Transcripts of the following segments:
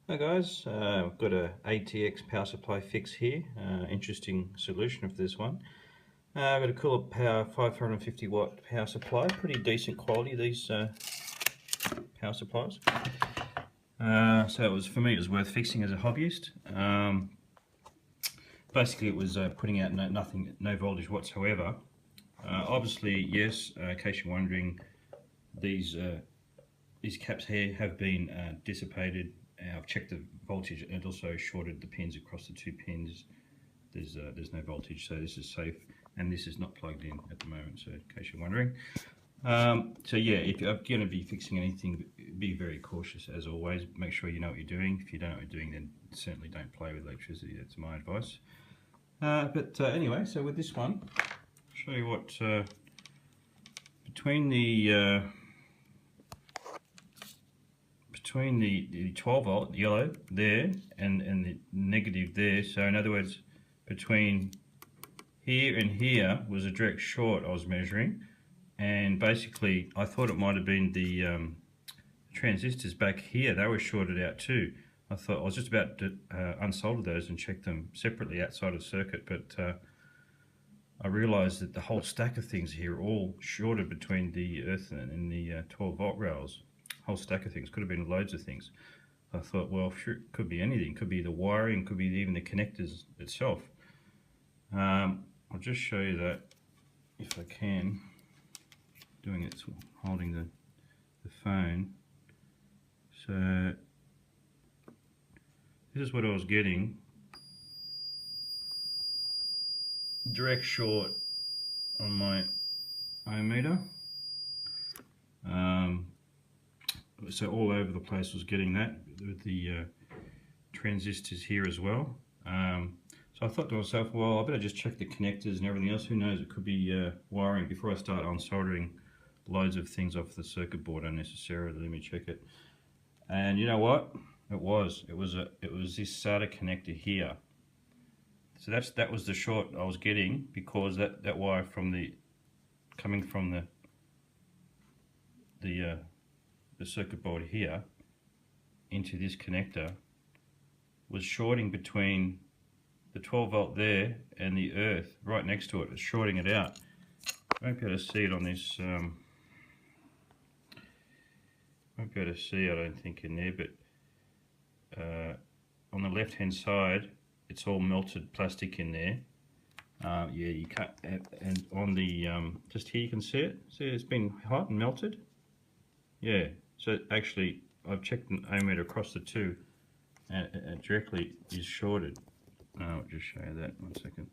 Hi guys, I've got a ATX power supply fix here. Interesting solution for this one. I've got a Cooler Power 550 watt power supply. Pretty decent quality, these power supplies. So it was, for me, it was worth fixing as a hobbyist. Basically it was putting out no voltage whatsoever. Obviously, yes, in case you're wondering, these caps here have been dissipated. I've checked the voltage and it also shorted the pins across the two pins. There's no voltage, so this is safe, and this is not plugged in at the moment, so in case you're wondering. So yeah, if you're going to be fixing anything, be very cautious as always. Make sure you know what you're doing. If you don't know what you're doing, then certainly don't play with electricity. That's my advice. Anyway, so with this one, I'll show you what between the 12 volt yellow there and the negative there, so in other words between here and here was a direct short I was measuring, and basically I thought it might have been the transistors back here. They were shorted out too. I thought I was just about to unsolder those and check them separately outside of the circuit, but I realised that the whole stack of things here are all shorted between the earth and the 12 volt rails. Whole stack of things, could have been loads of things. I thought, well, sure, it could be anything. Could be the wiring, could be even the connectors itself. I'll just show you that if I can. Doing it, holding the phone. So this is what I was getting. Direct short on my ohm meter. So all over the place was getting that with the transistors here as well. So I thought to myself, well, I better just check the connectors and everything else. Who knows, it could be wiring before I start unsoldering loads of things off the circuit board unnecessarily. Let me check it. And you know what? It was this SATA connector here. So that was the short I was getting, because that wire coming from the circuit board here into this connector was shorting between the 12 volt there and the earth right next to it. It's shorting it out. I won't be able to see it on this. Won't be able to see, I don't think, in there, but on the left hand side it's all melted plastic in there. Yeah, you can't, and on the just here you can see it. See, it's been hot and melted. Yeah, so actually I've checked an ohm meter across the two, and it directly is shorted. I'll just show you that, 1 second.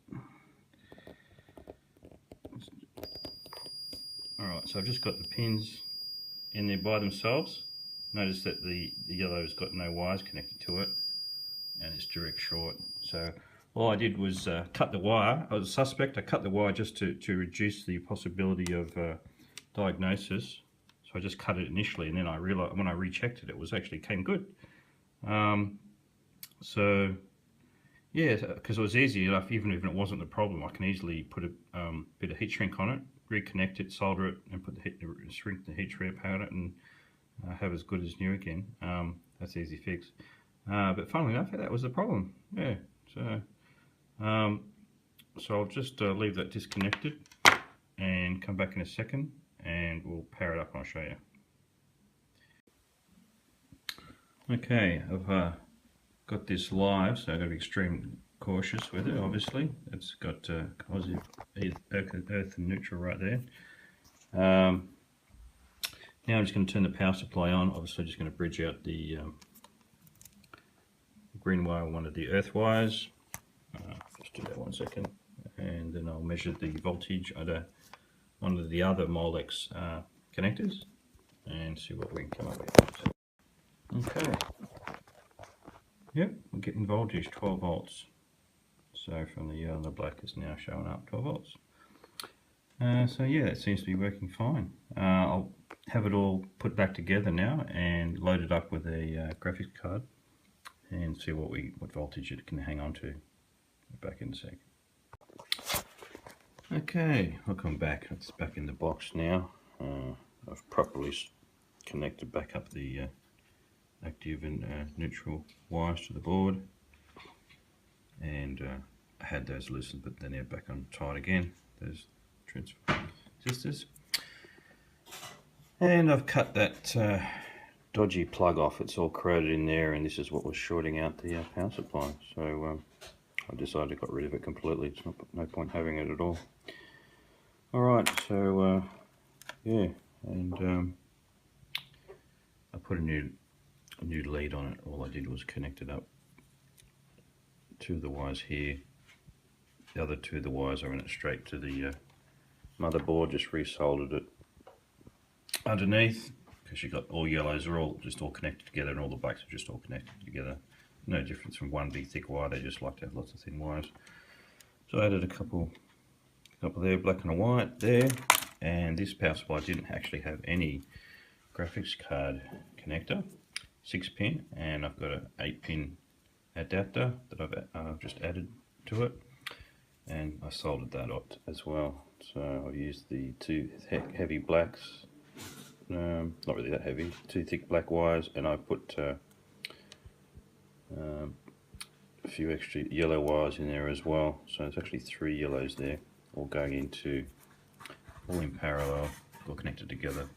Alright, so I've just got the pins in there by themselves. Notice that the yellow has got no wires connected to it, and it's direct short. So all I did was cut the wire. I was a suspect. I cut the wire just to reduce the possibility of diagnosis. So I just cut it initially, and then I realized when I rechecked it, it was actually came good. So yeah, because it was easy enough, even if it wasn't the problem, I can easily put a bit of heat shrink on it, reconnect it, solder it, and put the shrink the heat shrink on it, and have as good as new again. That's an easy fix. But funnily enough, that was the problem. Yeah. So I'll just leave that disconnected and come back in a second, and we'll power it up and I'll show you. Okay, I've got this live, so I've got to be extremely cautious with it. Obviously, it's got positive earth and neutral right there. Now I'm just going to turn the power supply on. Obviously, just going to bridge out the green wire, one of the earth wires. Just do that 1 second, and then I'll measure the voltage at one of the other Molex connectors and see what we can come up with. Okay. Yep, we're getting voltage 12 volts. So from the yellow and the black is now showing up 12 volts. So yeah, it seems to be working fine. I'll have it all put back together now and load it up with a graphics card and see what voltage it can hang on to. Back in a sec. Okay, welcome back. It's back in the box now. I've properly connected back up the active and neutral wires to the board, and I had those loosened, but then they're back on tight again, those transfer resistors. And I've cut that dodgy plug off. It's all corroded in there, and this is what was shorting out the power supply. So I decided to get rid of it completely. It's no point having it at all. Alright, so yeah, and I put a new lead on it. All I did was connect it up. Two of the wires here. The other two of the wires I went straight to the motherboard, just resoldered it underneath, because you've got all yellows are all connected together, and all the blacks are just all connected together. No difference from one big thick wire. They just like to have lots of thin wires. So I added a couple there, black and a white there, and this power supply didn't actually have any graphics card connector, 6-pin, and I've got an 8-pin adapter that I've just added to it, and I soldered that up as well. So I've used the two heavy blacks, not really that heavy, two thick black wires, and I put a few extra yellow wires in there as well. So it's actually 3 yellows there, all going into, all in parallel, all connected together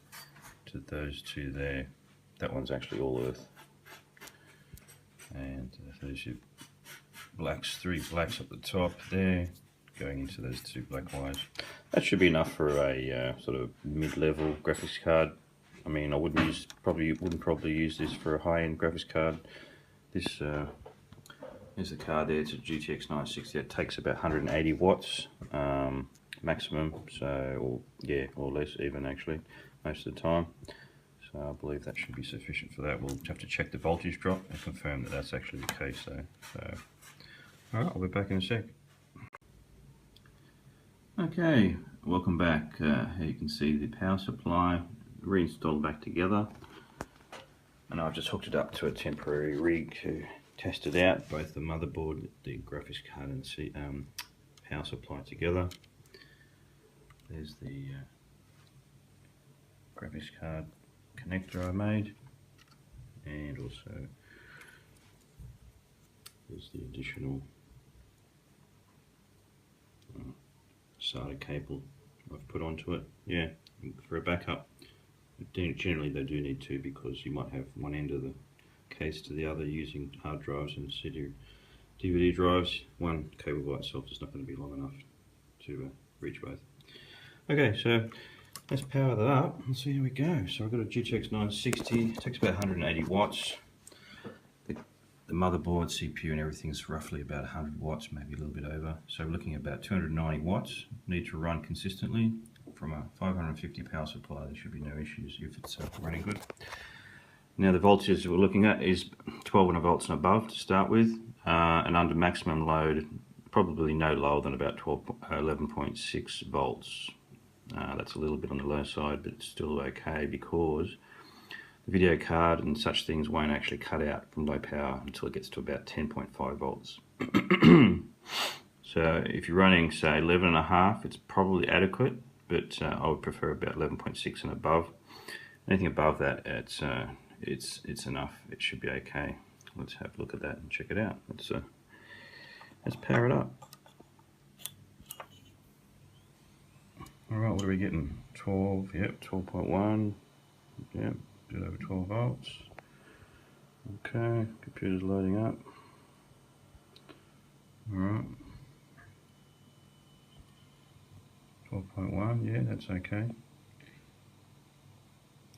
to those two there. That one's actually all earth. And there's your blacks, 3 blacks at the top there, going into those 2 black wires. That should be enough for a sort of mid-level graphics card. I mean, I wouldn't probably use this for a high-end graphics card. This is the card there. It's a GTX 960. It takes about 180 watts maximum. So, or less even actually, most of the time. So I believe that should be sufficient for that. We'll have to check the voltage drop and confirm that that's actually the case though. So, alright, I'll be back in a sec. Okay, welcome back. Here you can see the power supply reinstalled back together, and I've just hooked it up to a temporary rig to test it out, both the motherboard, the graphics card, and the power supply together. There's the graphics card connector I made, and also there's the additional SATA cable I've put onto it. Yeah, for a backup. Generally they do need 2, because you might have one end of the case to the other using hard drives and DVD drives. One cable by itself is not going to be long enough to reach both. Okay, so let's power that up and see how we go. So I've got a GTX 960, it takes about 180 watts. The motherboard, CPU and everything is roughly about 100 watts, maybe a little bit over. So we're looking at about 290 watts. Need to run consistently. From a 550 power supply, there should be no issues if it's running good. Now the voltage we're looking at is 1200 volts and above to start with, and under maximum load, probably no lower than about 11.6 volts. That's a little bit on the low side, but it's still okay, because the video card and such things won't actually cut out from low power until it gets to about 10.5 volts. So if you're running, say, 11.5, it's probably adequate, but I would prefer about 11.6 and above. Anything above that, it's enough. It should be okay. Let's have a look at that and check it out. Let's power it up. All right, what are we getting? 12. Yep, 12.1. Yep, a bit over 12 volts. Okay, computer's loading up. All right. 12.1, yeah, that's okay.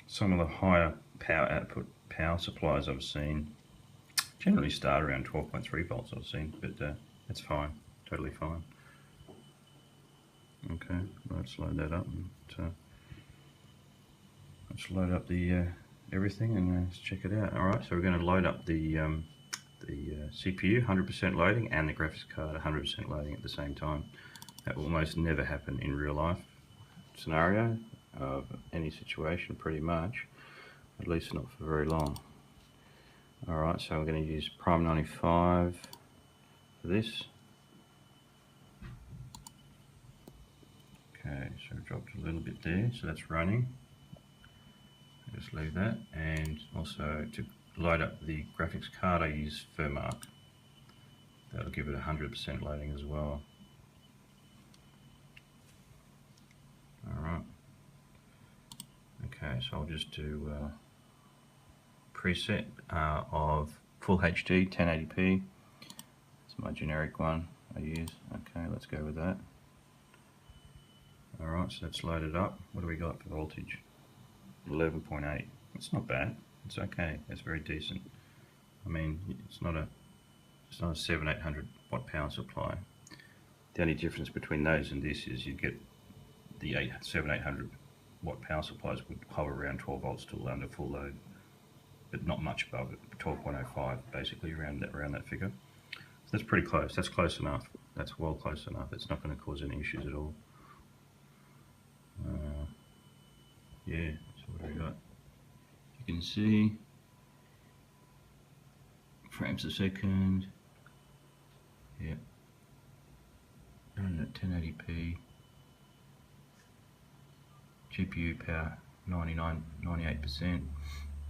Some of the higher power output power supplies I've seen generally start around 12.3 volts I've seen, but that's fine, totally fine. Okay, let's load that up and let's load up the everything and let's check it out. Alright, so we're going to load up the CPU 100% loading and the graphics card 100% loading at the same time. That will almost never happen in real life scenario of any situation, pretty much, at least not for very long. Alright, so we're going to use Prime 95 for this. Okay, so it dropped a little bit there, so that's running. Just leave that, and also to load up the graphics card, I use Furmark. That'll give it 100% loading as well. Alright. Okay, so I'll just do preset of Full HD 1080p. It's my generic one I use. Okay, let's go with that. Alright, so that's loaded up. What do we got for voltage? 11.8. It's not bad. It's okay. It's very decent. I mean, it's not a 700-800 watt power supply. The only difference between those and this is you get the 700-800 watt power supplies would hover around 12 volts till under full load, but not much above it. 12.05, basically around that figure. So that's pretty close. That's close enough. That's well close enough. It's not going to cause any issues at all. Yeah. So what do we got? You can see frames a second. Yeah. Running at 1080p. GPU power 98%.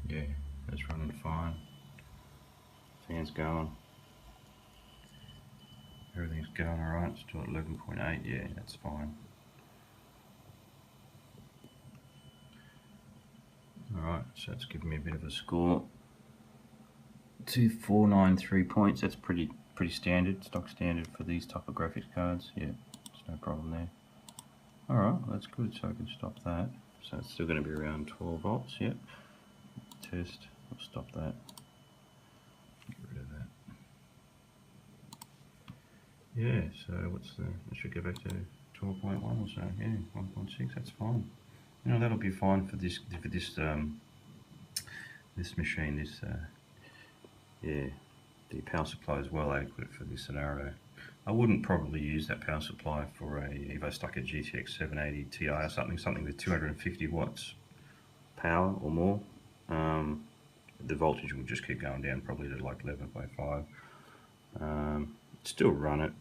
Yeah, that's running fine. Fan's going. Everything's going alright. It's still at 11.8. Yeah, that's fine. Alright, so it's giving me a bit of a score. 2493 points. That's pretty standard, stock standard for these type of graphics cards. Yeah, there's no problem there. Alright, that's good, so I can stop that. So it's still going to be around 12 volts, yep. Test, we'll stop that. Get rid of that. Yeah, so I should go back to 12.1 or so, yeah, 1.6, that's fine. You know, that'll be fine for this machine, yeah, the power supply is well adequate for this scenario. I wouldn't probably use that power supply for if I stuck a GTX 780 Ti or something with 250 watts power or more. The voltage would just keep going down probably to like 11.5. Would still run it,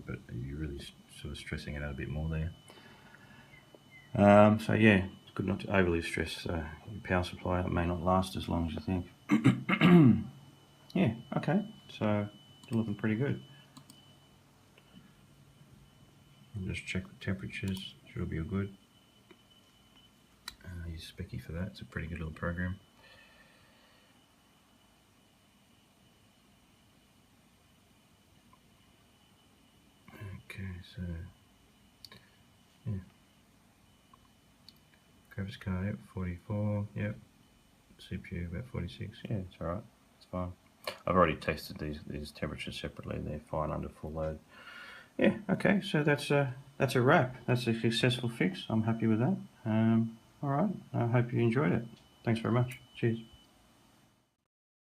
but you're really sort of stressing it out a bit more there. So yeah, it's good not to overly stress your power supply. It may not last as long as you think. Yeah, okay, so it's looking pretty good. I'll just check the temperatures, should be all good. Use Specky for that, it's a pretty good little program. Okay, so yeah. Graphics card, yep, 44, yep. CPU about 46, yeah, it's alright, it's fine. I've already tested these temperatures separately, they're fine under full load. Yeah, okay, so that's a wrap. That's a successful fix. I'm happy with that. Alright, I hope you enjoyed it. Thanks very much. Cheers.